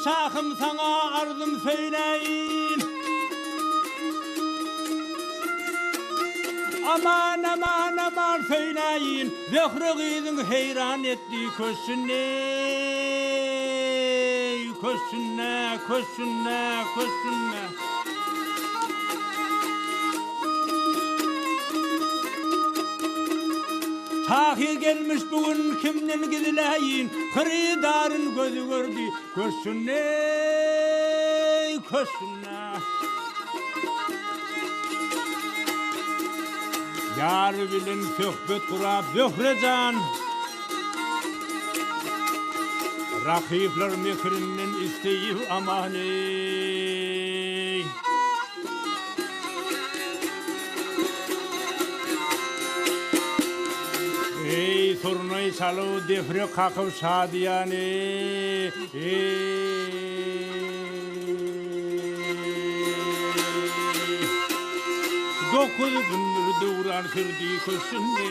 şahım sana arzım söyleyin. Aman aman aman söyleyin. Zöhrüğüzün heyran ettiği köşünne. Köşünne, köşünne, köşünne. Tahir gelmiş bugün kimden gidileyin. Hırıdarın gözü gördü. Köşünne, köşünne. Yar bilin söhbet kurab zöhrecan. Rakipler mekrinden isteyip aman ey. Ey sorunay salı defre kakıp şadiyan ey. Dokuz gündür doğuran kırdı köşünde.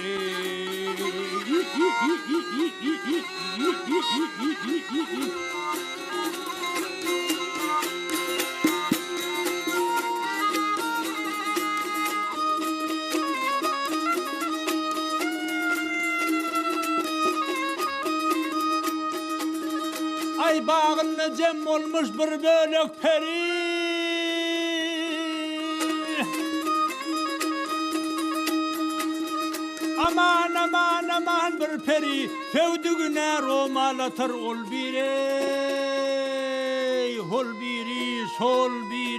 Ay bağında cem olmuş bir bölük peri. Aman aman aman bir peri sevdüğüne romalatır ol biri, hol biri, sol biri.